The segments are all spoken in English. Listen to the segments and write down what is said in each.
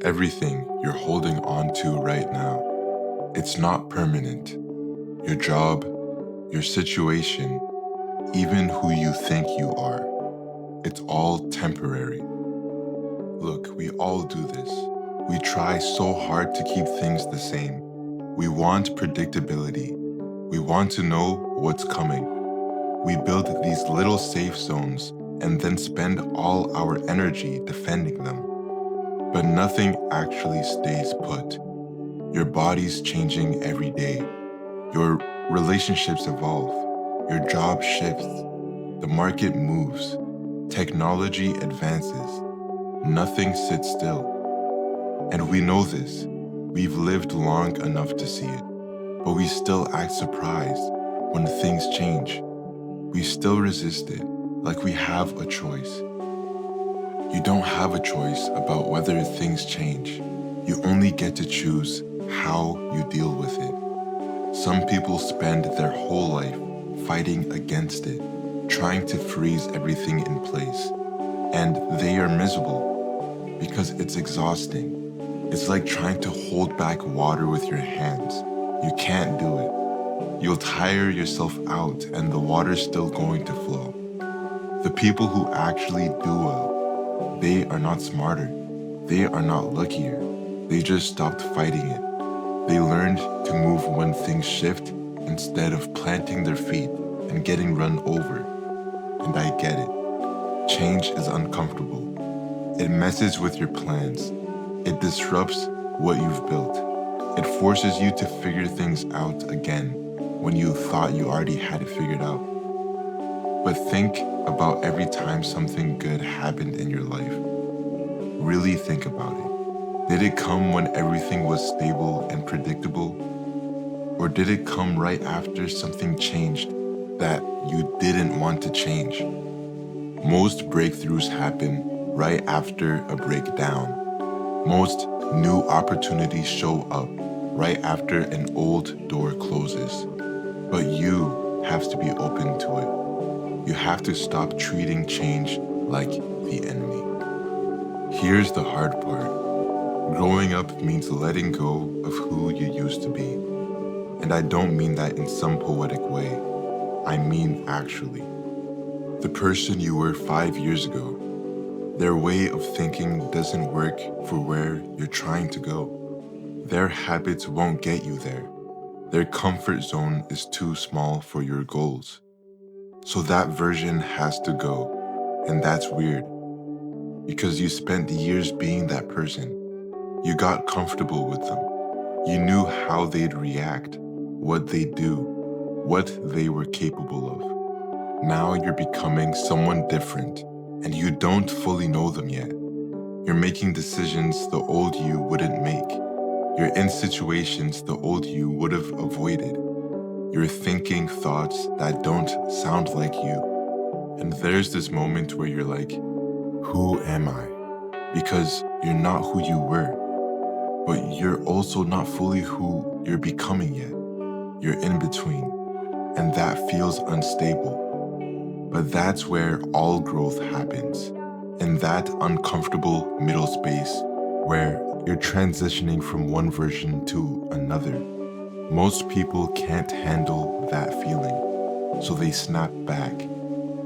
Everything you're holding on to right now, it's not permanent. Your job, your situation, even who you think you are, it's all temporary. Look, we all do this. We try so hard to keep things the same. We want predictability. We want to know what's coming. We build these little safe zones and then spend all our energy defending them. But nothing actually stays put. Your body's changing every day. Your relationships evolve. Your job shifts. The market moves. Technology advances. Nothing sits still. And we know this. We've lived long enough to see it. But we still act surprised when things change. We still resist it, like we have a choice. You don't have a choice about whether things change. You only get to choose how you deal with it. Some people spend their whole life fighting against it, trying to freeze everything in place. And they are miserable because it's exhausting. It's like trying to hold back water with your hands. You can't do it. You'll tire yourself out and the water's still going to flow. The people who actually do well, they are not smarter. They are not luckier. They just stopped fighting it. They learned to move when things shift instead of planting their feet and getting run over. And I get it. Change is uncomfortable. It messes with your plans. It disrupts what you've built. It forces you to figure things out again when you thought you already had it figured out. But think about every time something good happened in your life. Really think about it. Did it come when everything was stable and predictable? Or did it come right after something changed that you didn't want to change? Most breakthroughs happen right after a breakdown. Most new opportunities show up right after an old door closes. But you have to be open to it. You have to stop treating change like the enemy. Here's the hard part. Growing up means letting go of who you used to be. And I don't mean that in some poetic way. I mean actually. The person you were 5 years ago, their way of thinking doesn't work for where you're trying to go. Their habits won't get you there. Their comfort zone is too small for your goals. So that version has to go, and that's weird. Because you spent years being that person. You got comfortable with them. You knew how they'd react, what they'd do, what they were capable of. Now you're becoming someone different, and you don't fully know them yet. You're making decisions the old you wouldn't make. You're in situations the old you would have avoided. You're thinking thoughts that don't sound like you. And there's this moment where you're like, who am I? Because you're not who you were, but you're also not fully who you're becoming yet. You're in between, and that feels unstable. But that's where all growth happens, in that uncomfortable middle space where you're transitioning from one version to another. Most people can't handle that feeling, so they snap back.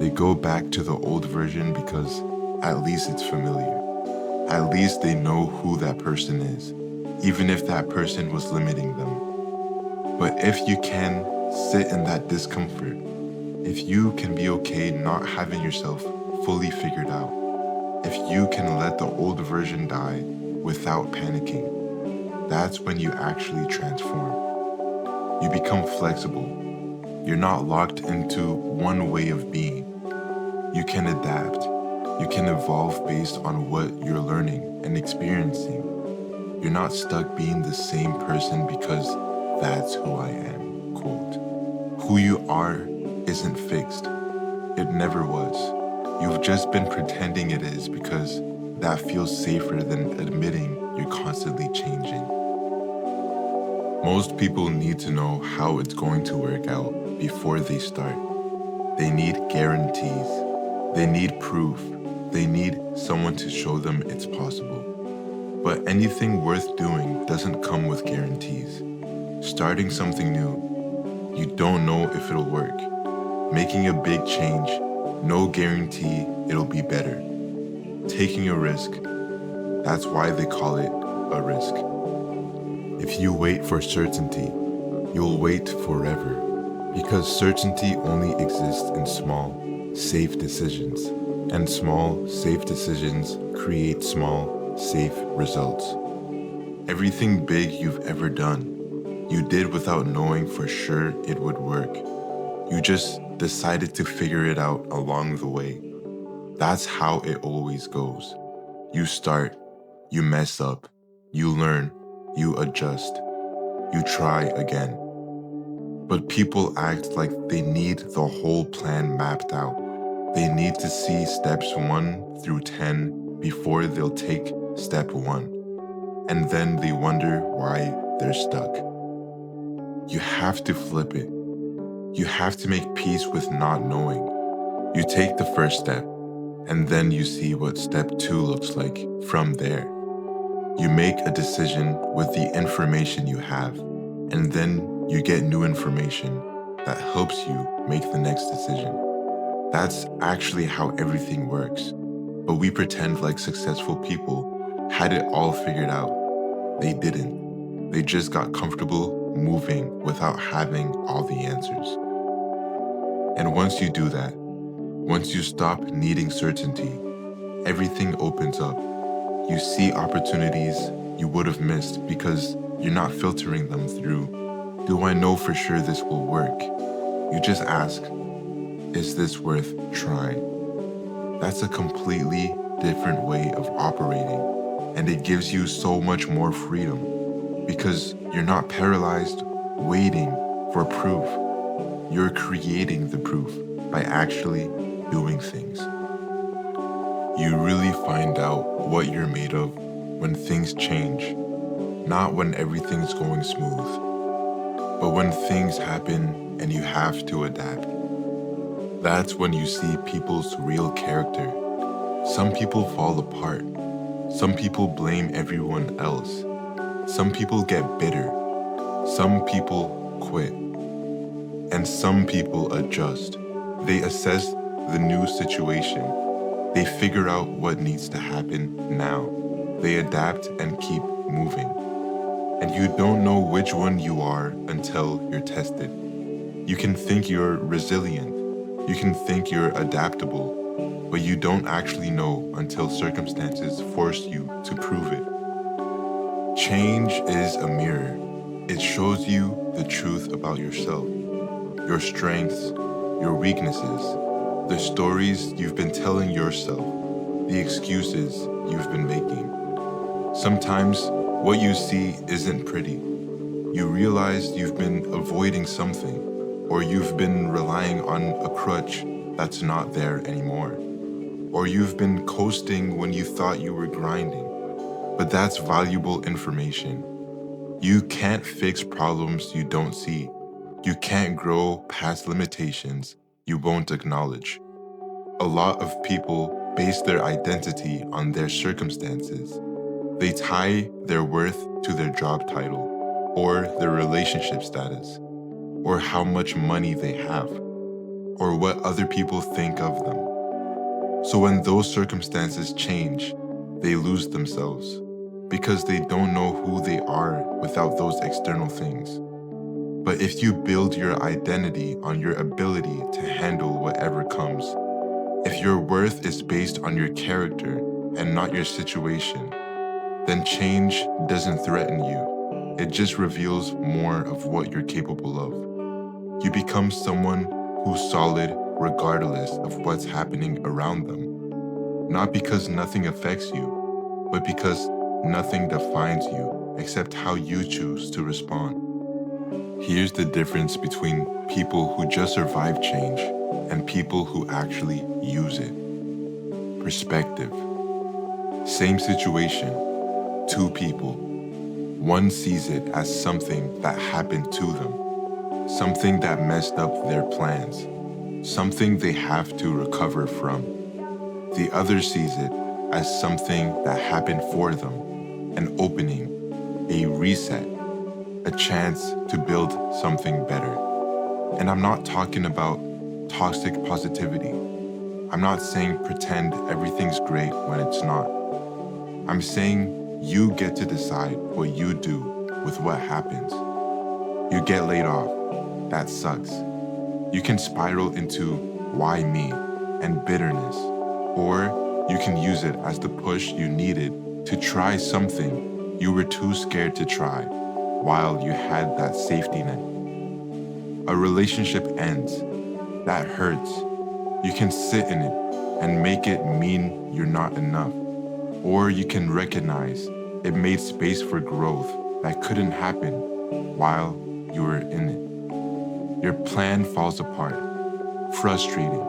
They go back to the old version because at least it's familiar. At least they know who that person is, even if that person was limiting them. But if you can sit in that discomfort, if you can be okay not having yourself fully figured out, if you can let the old version die without panicking, that's when you actually transform. You become flexible. You're not locked into one way of being. You can adapt. You can evolve based on what you're learning and experiencing. You're not stuck being the same person because that's who I am, quote. Who you are isn't fixed. It never was. You've just been pretending it is because that feels safer than admitting you're constantly changing. Most people need to know how it's going to work out before they start. They need guarantees. They need proof. They need someone to show them it's possible. But anything worth doing doesn't come with guarantees. Starting something new, you don't know if it'll work. Making a big change, no guarantee it'll be better. Taking a risk, that's why they call it a risk. If you wait for certainty, you'll wait forever, because certainty only exists in small, safe decisions, and small, safe decisions create small, safe results. Everything big you've ever done, you did without knowing for sure it would work. You just decided to figure it out along the way. That's how it always goes. You start, you mess up, you learn, you adjust, you try again. But people act like they need the whole plan mapped out. They need to see steps 1 through 10 before they'll take step 1. And then they wonder why they're stuck. You have to flip it. You have to make peace with not knowing. You take the first step, and then you see what step 2 looks like from there. You make a decision with the information you have, and then you get new information that helps you make the next decision. That's actually how everything works. But we pretend like successful people had it all figured out. They didn't. They just got comfortable moving without having all the answers. And once you do that, once you stop needing certainty, everything opens up. You see opportunities you would have missed because you're not filtering them through, do I know for sure this will work? You just ask, is this worth trying? That's a completely different way of operating, and it gives you so much more freedom because you're not paralyzed waiting for proof. You're creating the proof by actually doing things. You really find out what you're made of when things change, not when everything's going smooth, but when things happen and you have to adapt. That's when you see people's real character. Some people fall apart. Some people blame everyone else. Some people get bitter. Some people quit. And some people adjust. They assess the new situation. They figure out what needs to happen now. They adapt and keep moving. And you don't know which one you are until you're tested. You can think you're resilient. You can think you're adaptable, but you don't actually know until circumstances force you to prove it. Change is a mirror. It shows you the truth about yourself, your strengths, your weaknesses, the stories you've been telling yourself, the excuses you've been making. Sometimes what you see isn't pretty. You realize you've been avoiding something, or you've been relying on a crutch that's not there anymore, or you've been coasting when you thought you were grinding. But that's valuable information. You can't fix problems you don't see. You can't grow past limitations you won't acknowledge. A lot of people base their identity on their circumstances. They tie their worth to their job title, or their relationship status, or how much money they have, or what other people think of them. So when those circumstances change, they lose themselves because they don't know who they are without those external things. But if you build your identity on your ability to handle whatever comes, if your worth is based on your character and not your situation, then change doesn't threaten you. It just reveals more of what you're capable of. You become someone who's solid regardless of what's happening around them. Not because nothing affects you, but because nothing defines you except how you choose to respond. Here's the difference between people who just survive change and people who actually use it. Perspective. Same situation, two people. One sees it as something that happened to them, something that messed up their plans, something they have to recover from. The other sees it as something that happened for them, an opening, a reset, a chance to build something better. And I'm not talking about toxic positivity. I'm not saying pretend everything's great when it's not. I'm saying you get to decide what you do with what happens. You get laid off. That sucks. You can spiral into why me and bitterness, or you can use it as the push you needed to try something you were too scared to try while you had that safety net. A relationship ends. That hurts. You can sit in it and make it mean you're not enough. Or you can recognize it made space for growth that couldn't happen while you were in it. Your plan falls apart. Frustrating.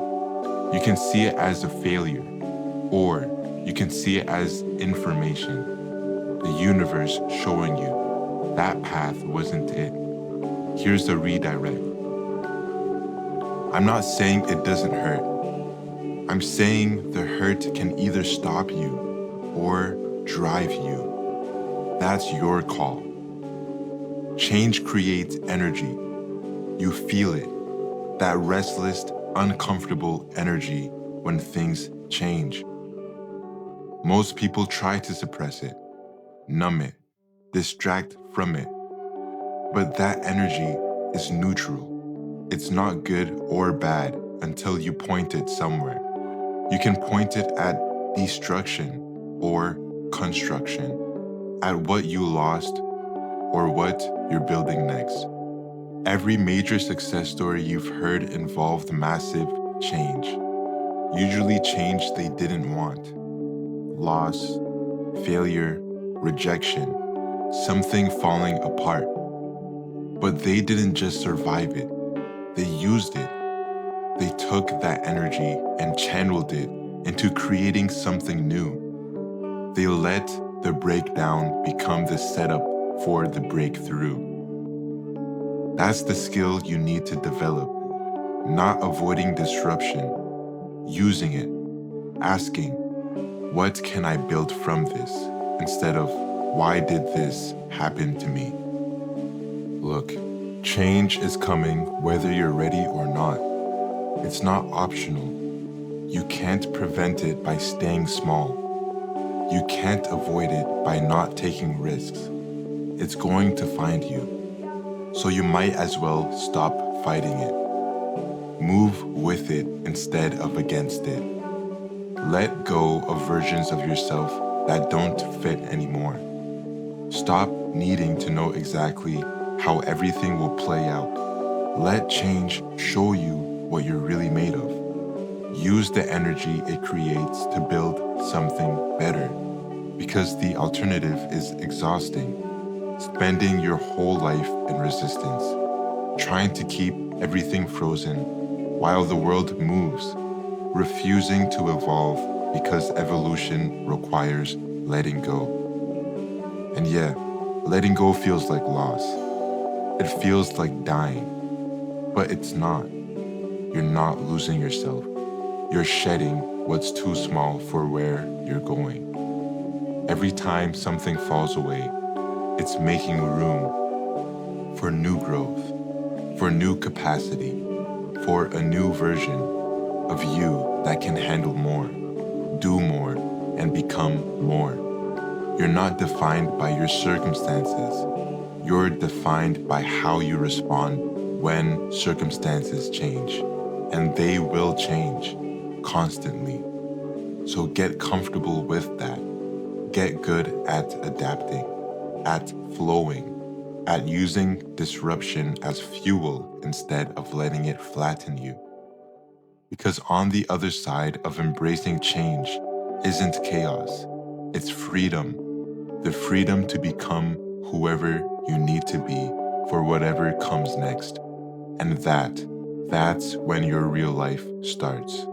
You can see it as a failure, or you can see it as information. The universe showing you that path wasn't it. Here's the redirect. I'm not saying it doesn't hurt. I'm saying the hurt can either stop you or drive you. That's your call. Change creates energy. You feel it, that restless, uncomfortable energy when things change. Most people try to suppress it, numb it, distract from it. But that energy is neutral. It's not good or bad until you point it somewhere. You can point it at destruction or construction, at what you lost or what you're building next. Every major success story you've heard involved massive change. Usually change they didn't want. Loss, failure, rejection, something falling apart. But they didn't just survive it, they used it. They took that energy and channeled it into creating something new. They let the breakdown become the setup for the breakthrough. That's the skill you need to develop, not avoiding disruption, using it, asking, what can I build from this? Instead of, why did this happen to me? Look, change is coming whether you're ready or not. It's not optional. You can't prevent it by staying small. You can't avoid it by not taking risks. It's going to find you. So you might as well stop fighting it. Move with it instead of against it. Let go of versions of yourself that don't fit anymore. Stop needing to know exactly how everything will play out. Let change show you what you're really made of. Use the energy it creates to build something better, because the alternative is exhausting. Spending your whole life in resistance, trying to keep everything frozen while the world moves, refusing to evolve because evolution requires letting go. And yeah, letting go feels like loss. It feels like dying, but it's not. You're not losing yourself. You're shedding what's too small for where you're going. Every time something falls away, it's making room for new growth, for new capacity, for a new version of you that can handle more, do more, and become more. You're not defined by your circumstances. You're defined by how you respond when circumstances change. And they will change constantly. So get comfortable with that. Get good at adapting, at flowing, at using disruption as fuel instead of letting it flatten you. Because on the other side of embracing change isn't chaos, it's freedom. The freedom to become whoever you need to be for whatever comes next. And that's when your real life starts.